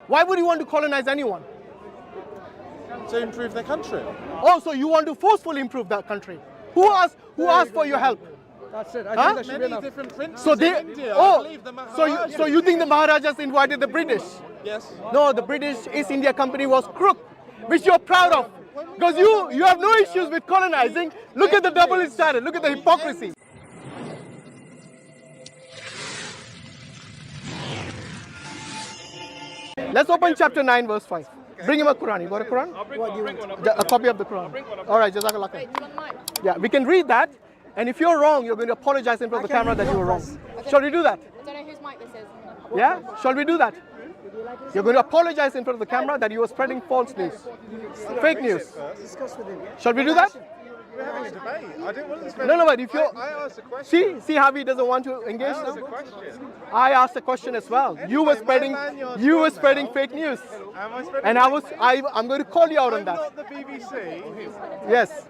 Why would you want to colonize anyone? To improve their country. Oh, so you want to forcefully improve that country? Who asked for your help? That's it. I Huh? think that should be Many enough. different princes So they, in India. I oh, believe the so you think the Maharajas invited the British? Yes. No, the British East India Company was crook, which you're proud of. Because you have no issues with colonizing. Look at the double standard. Look at the hypocrisy. Let's open chapter 9, verse 5. Bring him a Quran. You got a Quran? A copy of the Quran. All right, Jazakallah khair. Yeah, we can read that. And if you're wrong, you're going to apologize in front of the camera that you were wrong. Shall we do that? I don't know whose mic this is. Yeah? Shall we do that? You're going to apologize in front of the camera that you were spreading false news. Fake news. Shall we do that? We're having a debate. I didn't want to No, but if you're... I asked a question. See how he doesn't want to engage I asked a now? question. I asked a question as well. You were spreading fake news. Am I spreading And I'm going to call you out on I'm that. not the BBC. Yes.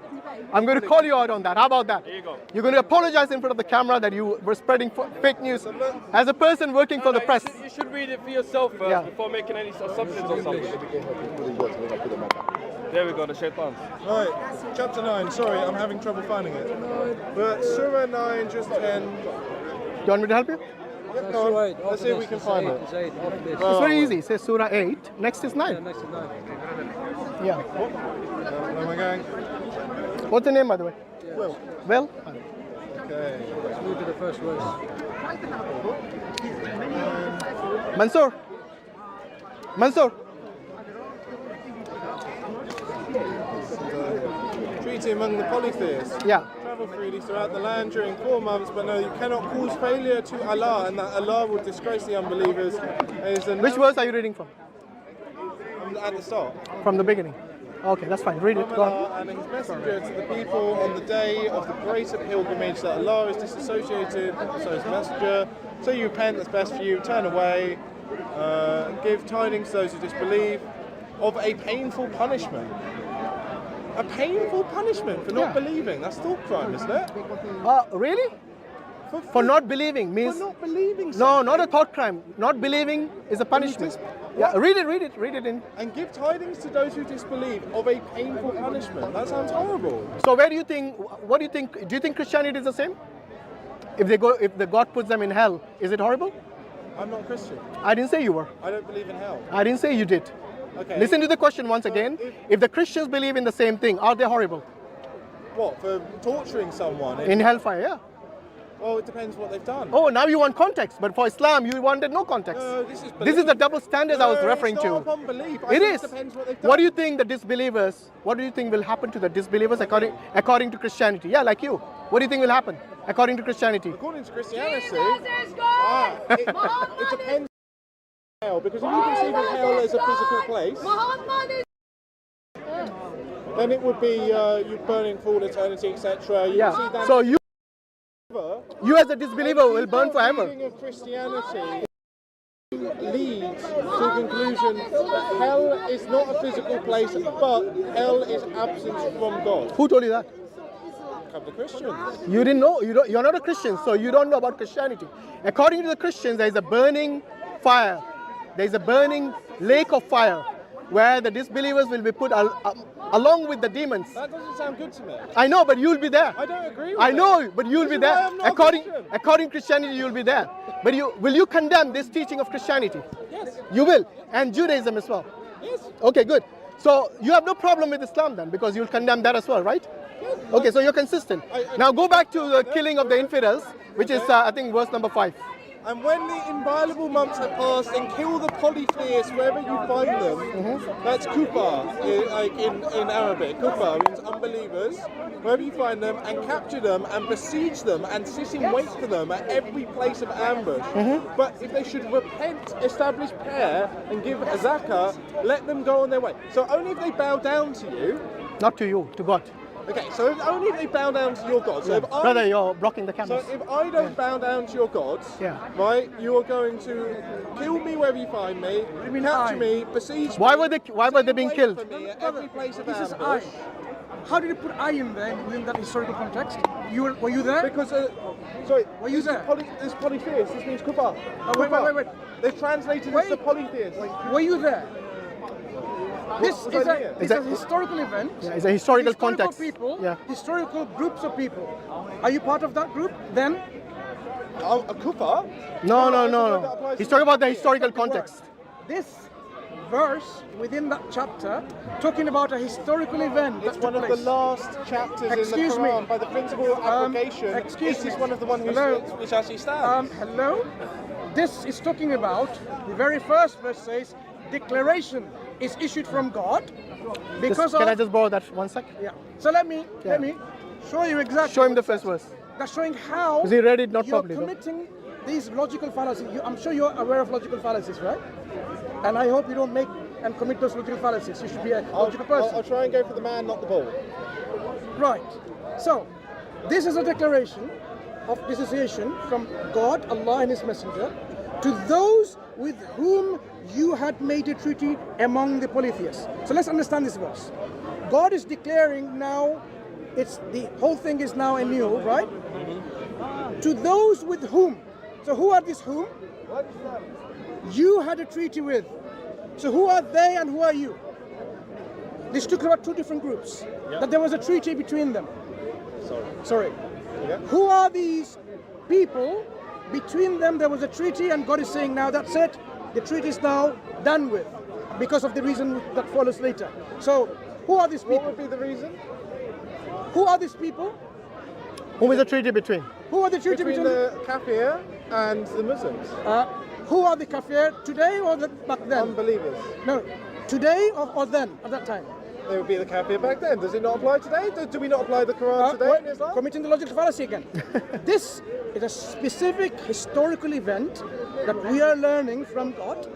I'm going to call you out on that. How about that? There you go. You're going to apologize in front of the camera that you were spreading fake news as a person working for the press. You should read it for yourself first Yeah. before making any assumptions or something. There we go, the shaitan. Right, chapter 9. Sorry, I'm having trouble finding it. But Surah 9, just 10. Do you want me to help you? Yep, go on. Let's see if we can find it. It's 8 after this. It's very easy. It says Surah 8. Next is 9. Next is 9. Yeah. Where am I going? What's the name, by the way? Will. Will? Okay. Let's move to the first verse. Mansoor. Mansoor. Treaty among the polytheists. Yeah. Travel freely throughout the land during 4 months, but no, you cannot cause failure to Allah, and that Allah will disgrace the unbelievers. Which verse are you reading from? At the start. From the beginning. Okay, that's fine. Read it. Go on. Allah and his messenger to the people on the day of the greater pilgrimage that Allah is disassociated, so his messenger. So you repent, that's best for you, turn away, give tidings to those who disbelieve of a painful punishment. A painful punishment for not believing. That's thought crime, isn't it? Really? For not believing means... For not believing No, something. not a thought crime. Not believing is a punishment. Yeah, read it in. And give tidings to those who disbelieve of a painful punishment. That sounds horrible. So what do you think, do you think Christianity is the same? If the God puts them in hell, is it horrible? I'm not Christian. I didn't say you were. I don't believe in hell. I didn't say you did. Okay. Listen to the question once again. If the Christians believe in the same thing, are they horrible? What, for torturing someone? In hellfire, yeah. Well, it depends what they've done. Oh, now you want context, but for Islam, you wanted no context. No, this is belief. This is the double standards I was referring it's not to. upon belief. It is. It depends what they've done. What do you think the disbelievers, what do you think will happen to the disbelievers according to Christianity? Yeah, like you. What do you think will happen according to Christianity? According to Christianity, it depends on hell, because if you conceive of hell as a physical place, then it would be you burning for all eternity, etc. Yeah. So you as a disbeliever will burn forever. The of Christianity leads to the conclusion that hell is not a physical place, but hell is absence from God. Who told you that? A couple of Christians. You didn't know. You're not a Christian, so you don't know about Christianity. According to the Christians, there is a burning fire. There is a burning lake of fire where the disbelievers will be put along with the demons. That doesn't sound good to me. I know, but you'll be there. I don't agree with I it. know, but you'll be This is why there. I'm not a Christian. According to Christianity, you'll be there. But will you condemn this teaching of Christianity? Yes. You will. And Judaism as well. Yes. Okay, good. So you have no problem with Islam then, because you'll condemn that as well, right? Yes. Okay, so you're consistent. Now go back to the killing of the infidels, which is, I think, verse number 5. And when the inviolable months have passed, and kill the polytheists wherever you find them. That's kuffar, like in Arabic. Kuffar means unbelievers. Wherever you find them, and capture them, and besiege them, and sit in wait for them at every place of ambush. But if they should repent, establish prayer, and give a zakah, let them go on their way. So only if they bow down to you. Not to you, to God. Okay, so only if they bow down to your God. So if Brother, you're blocking the camera. So if I don't bow down to your gods, right, you are going to kill me wherever you find me, capture me, besiege me. Why were they being killed? For me at every place of This is ambush. I. How did you put I in there within that historical context? Were you there? Because, sorry, Were you there? This polytheist, this means kufar. Oh, wait. They've translated this to polytheist. Were you there? This was is I a, there? it's a historical event. Yeah, it's a historical context. People, Yeah. historical groups of people. Are you part of that group then? A kufar? No. He's talking about the historical context. This verse within that chapter talking about a historical event. It's that one took of the place. last chapters Excuse in me. the Quran by the principle of application. Excuse me. This is one of the ones Hello. which actually stands. Hello? This is talking about, the very first verse says, declaration is issued from God because Can I just borrow that 1 sec? Yeah. So let me show you exactly. Show him the first verse. That's showing how Because he read it not you're properly, though. committing these logical fallacies. I'm sure you're aware of logical fallacies, right? And I hope you don't make and commit those logical fallacies. You should be a logical person. I'll try and go for the man, not the ball. Right. So, this is a declaration of dissociation from God, Allah and His Messenger, to those with whom you had made a treaty among the polytheists. So let's understand this verse. God is declaring now, it's the whole thing is now anew, right? To those with whom. So who are these whom? You had a treaty with. So who are they and who are you? This took about two different groups. That there was a treaty between them. Sorry. Yeah. Who are these people? Between them there was a treaty, and God is saying now that's it. The treaty is now done with because of the reason that follows later. So who are these people? What would be the reason? Who are these people? Whom is the treaty between? Who are the treaty Between between? the kafir and the Muslims. Who are the kafir today or back then? Unbelievers. No, today or then at that time? They would be the kafir back then. Does it not apply today? Do we not apply the Quran today in Islam? Committing the logical fallacy again. This is a specific historical event that we are learning from God.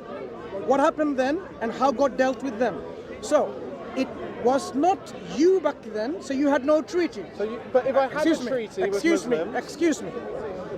What happened then and how God dealt with them. So it was not you back then, so you had no treaty. But if I had a treaty with Muslims... Excuse me.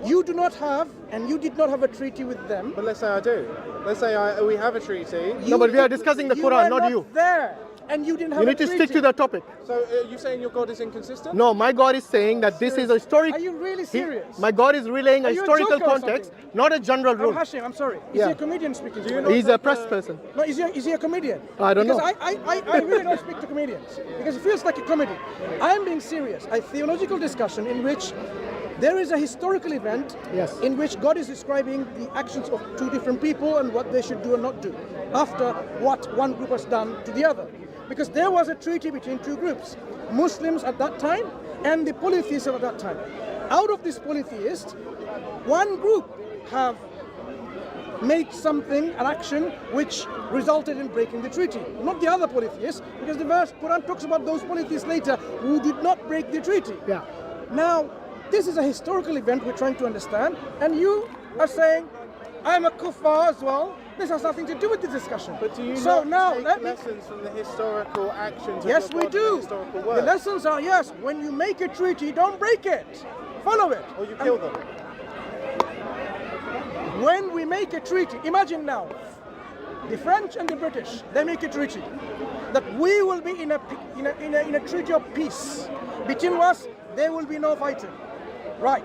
You do not have, and you did not have a treaty with them. But let's say I do. Let's say we have a treaty. No, but we are discussing the Quran, not you. There, and you didn't have You a need to treaty. stick to the topic. So are you saying your God is inconsistent? No, my God is saying that this is a historic. Are you really serious? My God is relaying a Are you a historical joker or context, something? not a general Oh, rule. Hashim, I'm sorry. Is Yeah. he a comedian speaking to you? He's a press person. No, is he a comedian? I don't know. Because I really don't speak to comedians because it feels like a comedy. I am being serious. A theological discussion in which there is a historical event in which God is describing the actions of two different people and what they should do and not do after what one group has done to the other. Because there was a treaty between two groups, Muslims at that time and the polytheists at that time. Out of this polytheist, one group have made something, an action, which resulted in breaking the treaty. Not the other polytheists, because the verse Quran talks about those polytheists later who did not break the treaty. Yeah. Now, this is a historical event we're trying to understand, and you are saying, I'm a kuffar as well. This has nothing to do with the discussion. But do you so not now, take lessons from the historical actions of yes, your we God and do. the historical The work? lessons are, yes, when you make a treaty, don't break it. Follow it. Or you kill them. When we make a treaty, imagine now, the French and the British, they make a treaty that we will be in a treaty of peace. Between us, there will be no fighting. Right.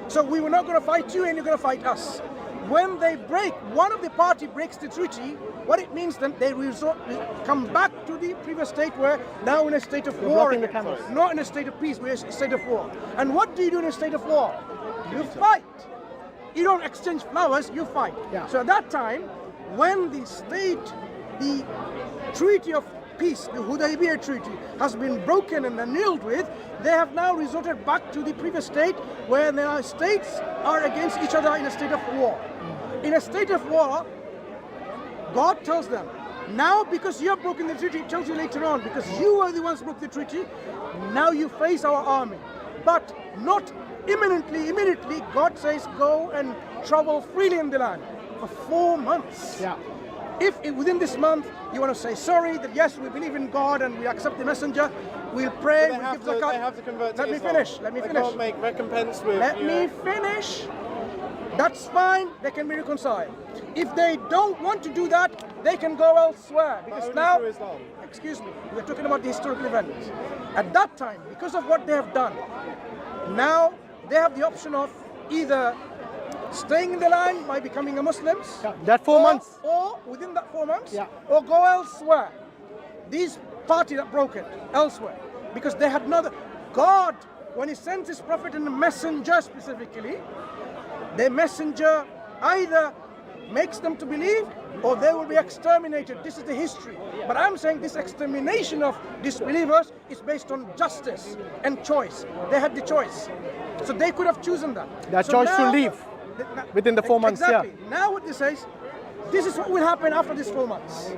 So we were not going to fight you and you're going to fight us. When they break, one of the party breaks the treaty, what it means then they come back to the previous state where now in a state of war blocking the again. cameras. Not in a state of peace, we're in a state of war. And what do you do in a state of war? You fight. You don't exchange flowers, you fight. Yeah. So at that time, when the treaty of peace, the Hudaybiyah treaty, has been broken and annulled with, they have now resorted back to the previous state where the states are against each other in a state of war. In a state of war, God tells them, now because you have broken the treaty, it tells you later on, because you are the ones who broke the treaty, now you face our army. But not immediately, God says, go and travel freely in the land for 4 months. Yeah. If within this month you want to say sorry, that yes, we believe in God and we accept the messenger, we'll pray, They we'll have, give to, zakat. they have to convert to Let me Islam. finish, let me They finish. can't make recompense with... Let me finish. That's fine, they can be reconciled. If they don't want to do that, they can go elsewhere. Because only now, through Islam. excuse me, we're talking about the historical event. At that time, because of what they have done, Now they have the option of either staying in the land by becoming a Muslims, That 4 months. or within that 4 months, Yeah. or go elsewhere. These party that broke it elsewhere because they had no. God, when He sends His prophet and the messenger specifically, the messenger either makes them to believe or they will be exterminated. This is the history. But I'm saying this extermination of disbelievers is based on justice and choice. They had the choice. So they could have chosen that. That So choice to now- leave within the 4 months, Exactly. Now what this says, this is what will happen after these 4 months.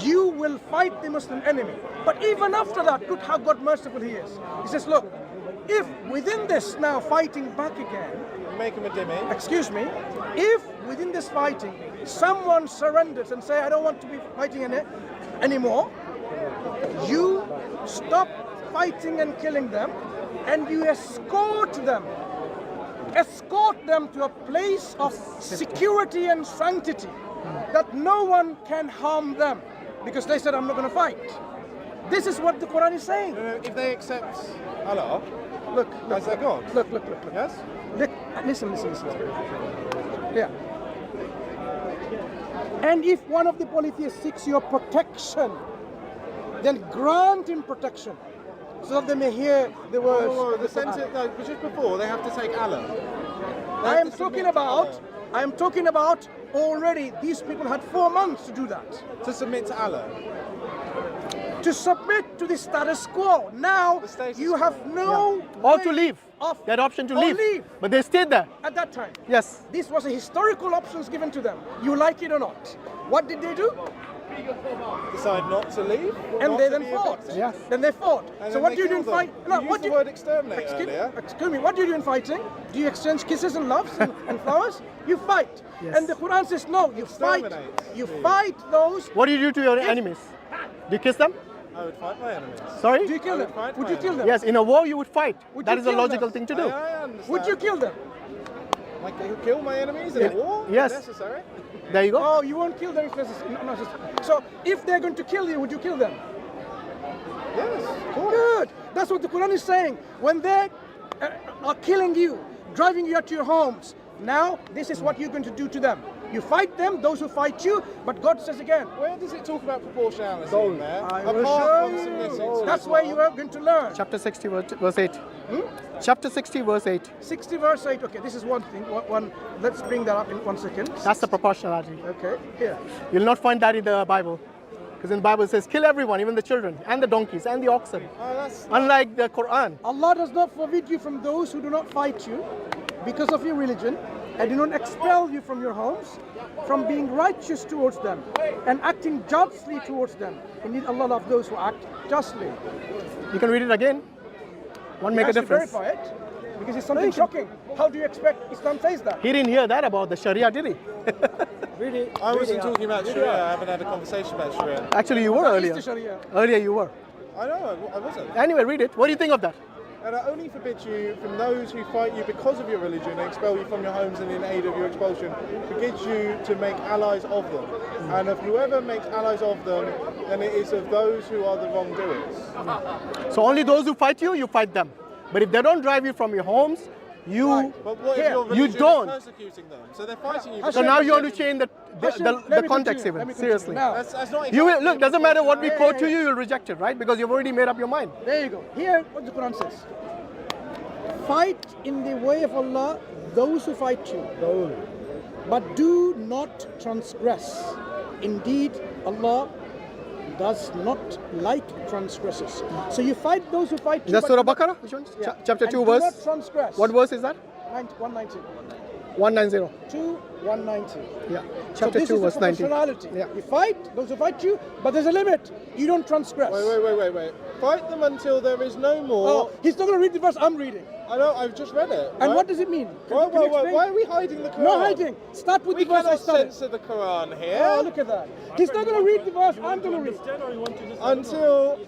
You will fight the Muslim enemy. But even after that, look how God merciful He is. He says, look, if within this now fighting back again, Make him a dimmy. excuse me, if within this fighting someone surrenders and say, I don't want to be fighting anymore, you stop fighting and killing them and you escort them to a place of security and sanctity that no one can harm them because they said, I'm not going to fight. This is what the Quran is saying. If they accept Allah Look, as their God. look. Yes? Listen. Yeah. And if one of the polytheists seeks your protection, then grant him protection, so that they may hear the words. of The the Quran. sentence, no, just before, they have to take Allah. They I have am to talking submit to about. Allah. I am talking about already. These people had 4 months to do that, To submit to Allah. to submit to the status quo. Now The status you quo. have no Or way to leave. of- They had option to or leave. But they stayed there. at that time. Yes. This was a historical options given to them. You like it or not. What did they do? Decide not to leave. And not they to then be fought. affected. Yes. Then they fought. And So then what they do you do in kill them. fight? You used the word exterminate earlier. Excuse me. What do you do in fighting? Do you exchange kisses and loves and flowers? You fight. Yes. And the Quran says no. You fight. Exterminate. You fight those. What do you do to your enemies? Do you kiss them? I would fight my enemies. Sorry? Do you kill I would them? fight Would you my kill them? Yes, in a war you would fight. Would That you is a kill logical them? thing to do. I understand. Would you kill them? Like, kill my enemies in a war? Yes. If necessary. There you go. Oh, you won't kill them if necessary. No, so if they're going to kill you, would you kill them? Yes, of course. Good. That's what the Quran is saying. When they are killing you, driving you out to your homes, now this is what you're going to do to them. You fight them, those who fight you, but God says again, Where does it talk about proportionality in there? I will Apart show from submitting you. to That's Islam. where you are going to learn. Chapter 60, verse 8. Chapter 60, verse 8. 60 verse 8. Okay, this is one thing. One. Let's bring that up in 1 second. That's the proportionality. Okay, here. You'll not find that in the Bible. Because in the Bible it says, kill everyone, even the children, and the donkeys, and the oxen. Oh, that's Unlike the Quran. Allah does not forbid you from those who do not fight you because of your religion and do not expel you from your homes, from being righteous towards them and acting justly towards them. Indeed, Allah loves those who act justly. You can read it again. Won't make a Has to difference. verify it because it's something shocking. How do you expect Islam says that? He didn't hear that about the Sharia, did he? Really? I wasn't talking about Sharia. I haven't had a conversation about Sharia. Actually, you were That is earlier. the Sharia. Earlier you were. I know, I wasn't. Anyway, read it. What do you think of that? And I only forbid you from those who fight you because of your religion and expel you from your homes and in aid of your expulsion, forbids you to make allies of them. And if whoever makes allies of them, then it is of those who are the wrongdoers. So only those who fight you, you fight them. But if they don't drive you from your homes, you... But what Here, if your you religion don't. is persecuting them? So they're fighting you. Hashem, So now you want to change Hashem, the let me context continue. Let even, me continue. seriously. Now, That's not You will, exactly look, doesn't matter what we Yeah, quote yeah, to yeah. you, you'll reject it, right? Because you've already made up your mind. there you go. Here, what the Quran says. Fight in the way of Allah those who fight you. But do not transgress. Indeed, Allah does not like transgressors. So you fight those who fight Is you. that Surah Baqarah? Which one? Yeah. Chapter And 2 do verse? not transgress. What verse is that? 190. 190. 190. Yeah. So Chapter this 2 is verse the 90. proportionality. Yeah. You fight those who fight you, but there's a limit. You don't transgress. Wait. Fight them until there is no more. Oh, he's not going to read the verse I'm reading. I know, I've just read it. And right? what does it mean? Can Why, you explain? why are we hiding the Quran? No hiding. Start with We the verse I cannot started. censor the Quran here. Oh, look at that. He's not going to read the verse I'm going to read. Until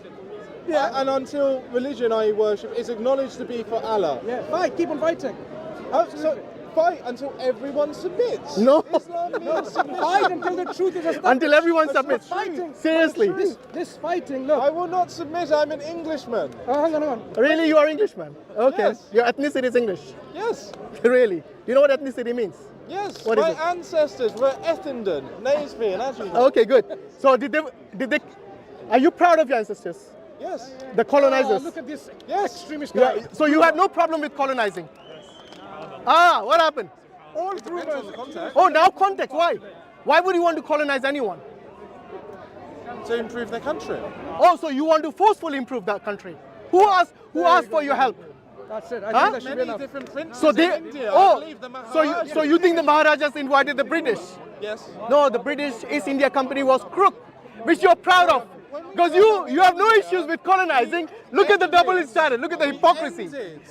until religion I worship is acknowledged to be for Allah. Yeah, fight. Keep on fighting. So fight until everyone submits. No. Islam means submission. Fight until the truth is established. Until everyone That's submits. not fighting. Seriously. This fighting, look. I will not submit. I'm an Englishman. Hang on. Really, you are Englishman? Okay. Yes. Your ethnicity is English? Yes. Really? Do you know what ethnicity means? Yes. What is My it? ancestors were Essendon, Naisby, and Ashby. Okay, good. So did they, are you proud of your ancestors? Yes. The colonizers? Look at this Yes. extremist guy. Yeah, so you had no problem with colonizing? Ah, what happened? All through Depends on the context. Oh, now context. Why? Why would you want to colonize anyone? To improve their country. Oh, so you want to forcefully improve that country? Who asked for your help? That's it. I Huh? think that should be Many enough. different princes So they, in India. I oh, believe the so you think the Maharajas invited the British? Yes. No, the British East India Company was crook, which you're proud of. Because you have no issues with colonizing. Look at the double standard. Look at the hypocrisy.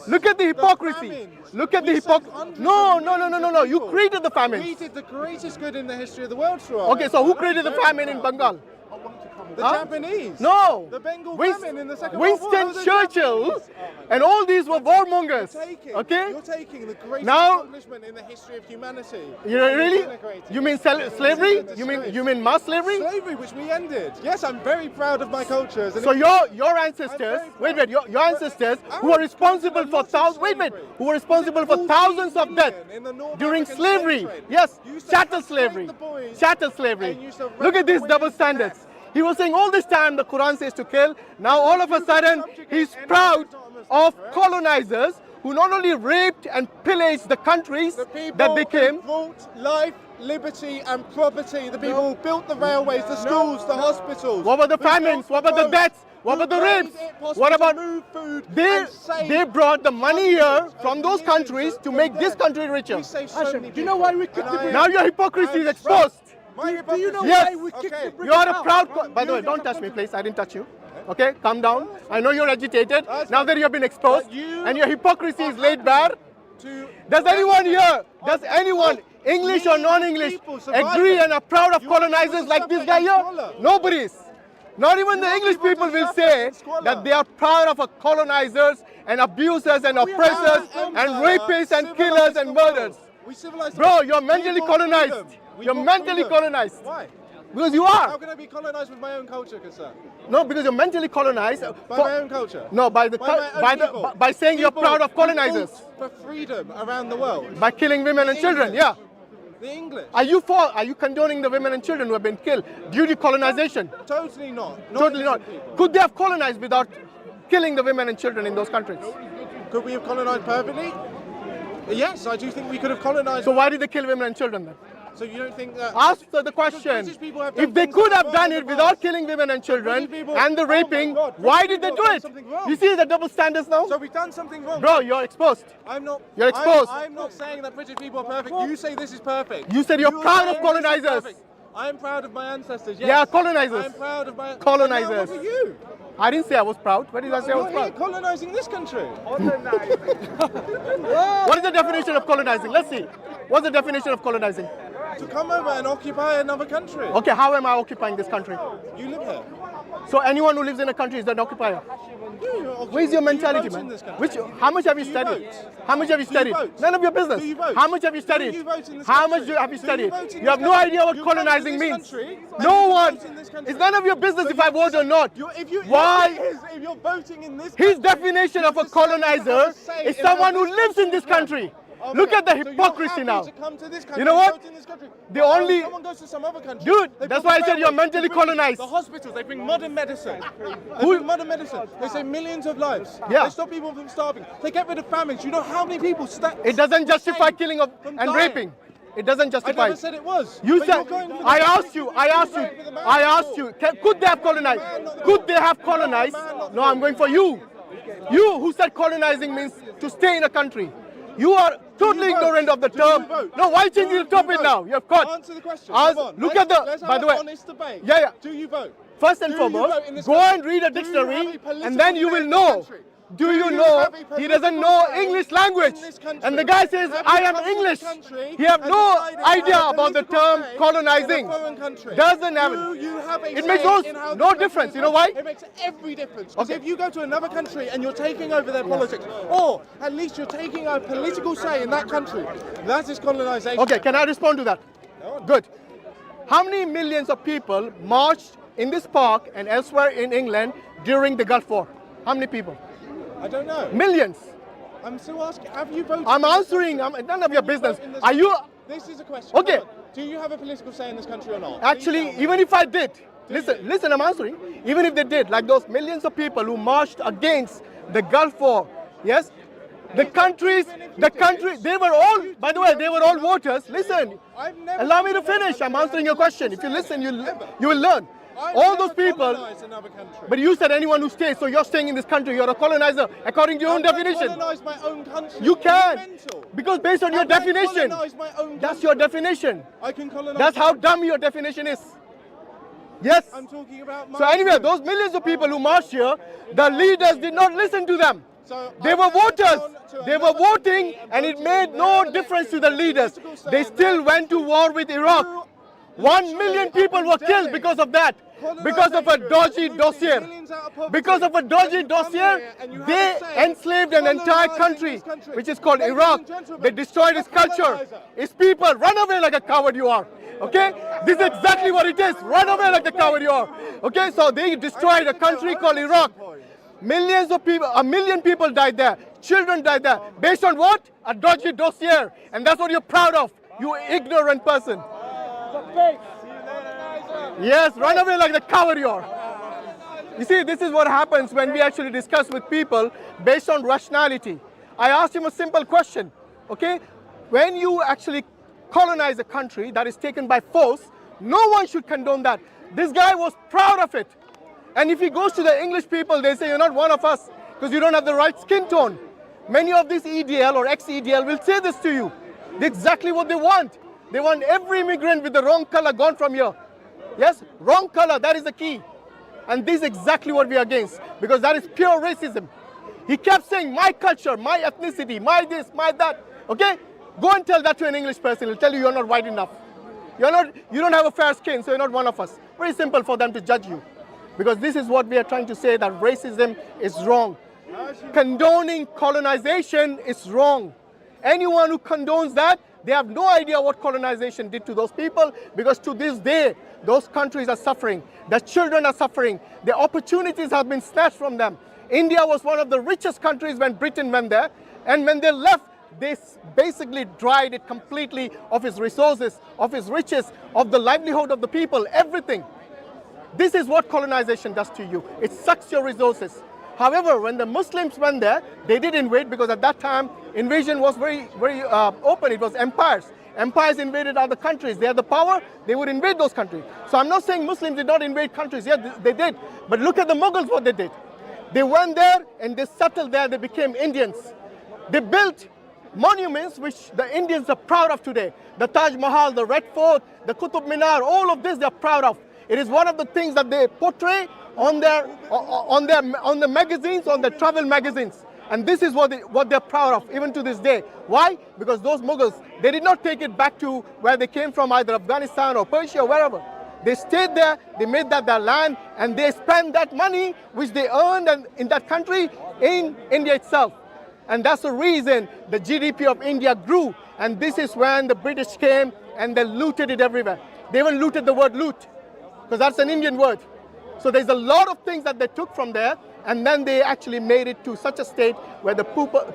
Look at the hypocrisy. Look at the hypocrisy. No. You created the We famine. did the greatest good in the history of the world through our Okay, so who created the famine in Bengal? The Huh? Japanese. No. The Bengal Winst- famine in the Second World War. Winston Oh, the Churchill Japanese. and all these were warmongers. Okay? You're taking the greatest Now- accomplishment in the history of humanity. You know, really? Integrating You mean it. slavery? This is a disgrace. You mean mass slavery? Slavery, which we ended. Yes, I'm very proud of my cultures. And So it- your ancestors, your ancestors who were responsible for who were responsible for thousands of deaths during slavery. Yes, chattel slavery. Chattel slavery. Look at these double standards. He was saying all this time the Quran says to kill. Now all of a sudden he's proud of colonizers who not only raped and pillaged the countries The people that they came. who brought life, liberty, and property. The people who built the railways, the schools, the hospitals. What about the who famines? built What the about the roads, deaths? What who about the made rapes? it possible What to about move food they and save they brought the money here hundreds from of those millions countries to from make this there. country richer. We saved so Ashram, many do you know people. why we kicked the And I- Now your hypocrisy is I'm exposed. My Do you know Yes. why we kicked Okay. the British You are a out? proud. By the way, don't touch me, please. I didn't touch you. Okay, calm down. I know you're agitated. That's Now that you have been exposed, But you and your hypocrisy is laid bare. to Does anyone here, does anyone, English or non-English, people surviving. agree and are proud of You want colonizers people to like this suffer guy in here? squalor. Nobody is. Not even the want English people to people will suffer say in squalor. that they are proud of colonizers and abusers and oppressors and rapists and killers and murderers. We civilized Bro, the you're mentally people colonized. freedom. We You're brought mentally freedom. colonized. Why? Because you How are. can I be colonized with my own culture, Kasa? No, because you're mentally colonized. By for- my own culture? No, by the By my own by the people. by saying you're People proud of who colonizers, fought for freedom around the world. by killing women and The children. English. Yeah. The English. Are you condoning the women and children who have been killed due to colonization? Totally not. Totally not. innocent people. Could they have colonized without killing the women and children in those countries? Could we have colonized perfectly? Yes, I do think we could have colonized. So why did they kill women and children then? So you don't think that? Ask the question. British people have done If they things could have wrong done in it the without past. killing women and children British people- and the oh my raping, God, why British did they people do have it? done something wrong. You see the double standards now? So we've done something wrong. Bro, you're exposed. I'm not. You're exposed. I'm not saying that British people are perfect. You say this is perfect. You said you're proud of saying this is colonizers. perfect. I'm proud of my ancestors. Yes. Yeah, colonizers. I'm proud of my Colonizers. Now what are you? I didn't say I was proud. Where did I say I was You're here proud? colonizing this country. What is the definition of colonizing? Let's see. What's the definition of colonizing? To come over and occupy another country. Okay, how am I occupying this country? You live here. So anyone who lives in a country is an occupier. Where's your mentality, man? How much have you Do you studied? vote? How much have you Do you studied? vote? None of your business. Do you vote? How much have you Do studied? you vote in this How country? much have you Do studied? vote in You have this no country? idea what You come to colonizing this means. country and No you one. vote in this country. It's none of your business if I vote or not. Why? If you're voting in this His country, definition of a just say you have colonizer a say is in someone how who lives in this country. Okay, Look at the so you're hypocrisy happy now. to come to this country You know and what? vote in this country. The But when only- someone goes to some other country, Dude, they that's build why I said you're railways, mentally they bring colonized. The hospitals, they bring modern medicine. They Who- bring modern medicine. They save millions of lives. Yeah. They stop people from starving. They get rid of famines. You know how many people It doesn't justify killing of, from and dying. raping. It doesn't I justify. never said it was. You But said, you're going for the I man. asked you, could they have colonized? Could they have colonized? No, I'm going for you. You who said colonizing means to stay in a country. You are totally you vote? ignorant of the Do term. you vote? No, why Do change the you topic vote? now? You have caught. Answer the question. Ask- Come on. look Let's- at the, let's by have the way, an honest debate. Yeah, yeah. Do you vote? First and Do you vote foremost, in this go country? and read a Do you have dictionary a political and then you will debate in know this country? do you know he doesn't know English language? And the guy says, I am English. He have no idea about the term colonizing. Doesn't have it. It makes no difference. You know why? It makes every difference. Because if you go to another country and you're taking over their politics, or at least you're taking a political say in that country, that is colonization. Okay, can I respond to that? Good. How many millions of people marched in this park and elsewhere in England during the Gulf War? How many people? I don't know. Millions. I'm still asking, have you voted? I'm answering, none of your business. Are you? This is a question. Okay. Do you have a political say in this country or not? Actually, even if I did, listen, I'm answering. Even if they did, like those millions of people who marched against the Gulf War, yes? The country, they were all, by the way, they were all voters. Listen, allow me to finish. I'm answering your question. If you listen, you will learn. All those people, but you said anyone who stays, so you're staying in this country, you're a colonizer, according to your own definition. Colonize my own country. You can, because based on your definition, that's your definition. I can colonize. That's how dumb your definition is. Yes. I'm talking about my So anyway, those millions of people who marched here, the leaders did not listen to them. They were voters. They were voting, and it made no difference to the leaders. They still went to war with Iraq. 1 million people were killed because of that. Because of a dodgy dossier. Because of a dodgy dossier, they enslaved an entire country, which is called Iraq. They destroyed its culture, its people. Run away like a coward you are. Okay? This is exactly what it is. Run away like the coward you are. Okay? So they destroyed a country called Iraq. Millions of people, 1 million people died there. Children died there. Based on what? A dodgy dossier. And that's what you're proud of, you ignorant person. Yes, run away like the coward you are. You see, this is what happens when we actually discuss with people based on rationality. I asked him a simple question, okay? When you actually colonize a country that is taken by force, no one should condone that. This guy was proud of it. And if he goes to the English people, they say, you're not one of us because you don't have the right skin tone. Many of these EDL or ex-EDL will say this to you. That's exactly what they want. They want every immigrant with the wrong color gone from here. Yes, wrong color, that is the key. And this is exactly what we are against, because that is pure racism. He kept saying, my culture, my ethnicity, my this, my that. Okay? Go and tell that to an English person. He'll tell you you're not white enough. You don't have a fair skin, so you're not one of us. Very simple for them to judge you. Because this is what we are trying to say, that racism is wrong. Condoning colonization is wrong. Anyone who condones that, they have no idea what colonization did to those people, because to this day, those countries are suffering. Their children are suffering. Their opportunities have been snatched from them. India was one of the richest countries when Britain went there, and when they left, they basically dried it completely of its resources, of its riches, of the livelihood of the people, everything. This is what colonization does to you. It sucks your resources. However, when the Muslims went there, they did invade, because at that time, invasion was very open. It was empires. Empires invaded other countries. They had the power, they would invade those countries. So I'm not saying Muslims did not invade countries. Yeah, they did. But look at the Mughals, what they did. They went there and they settled there. They became Indians. They built monuments which the Indians are proud of today. The Taj Mahal, the Red Fort, the Qutub Minar, all of this they're proud of. It is one of the things that they portray on the magazines, on the travel magazines. And this is what they're proud of, even to this day. Why? Because those Mughals, they did not take it back to where they came from, either Afghanistan or Persia or wherever. They stayed there, they made that their land, and they spent that money which they earned in that country in India itself. And that's the reason the GDP of India grew. And this is when the British came and they looted it everywhere. They even looted the word loot, because that's an Indian word. So there's a lot of things that they took from there, and then they actually made it to such a state where the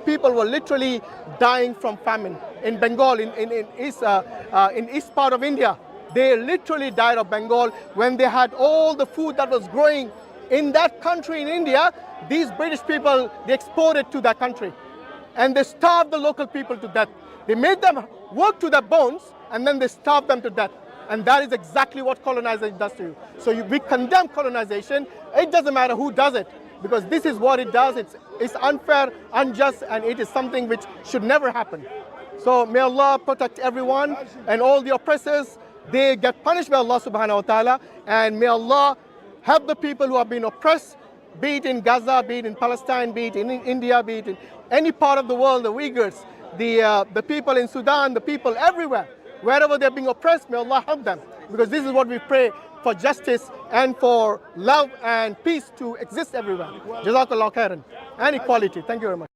people were literally dying from famine. In Bengal, in east part of India, they literally died of Bengal when they had all the food that was growing in that country in India. These British people, they exported to that country, and they starved the local people to death. They made them work to their bones, and then they starved them to death. And that is exactly what colonization does to you. So we condemn colonization. It doesn't matter who does it, because this is what it does. It's unfair, unjust, and it is something which should never happen. So may Allah protect everyone, and all the oppressors, they get punished by Allah subhanahu wa ta'ala. And may Allah help the people who have been oppressed be it in Gaza, be it in Palestine, be it in India, be it in any part of the world, the Uyghurs, the people in Sudan, the people everywhere, wherever they're being oppressed, may Allah help them. Because this is what we pray for, justice and for love and peace to exist everywhere. Jazakallah khairan. And equality. Thank you very much.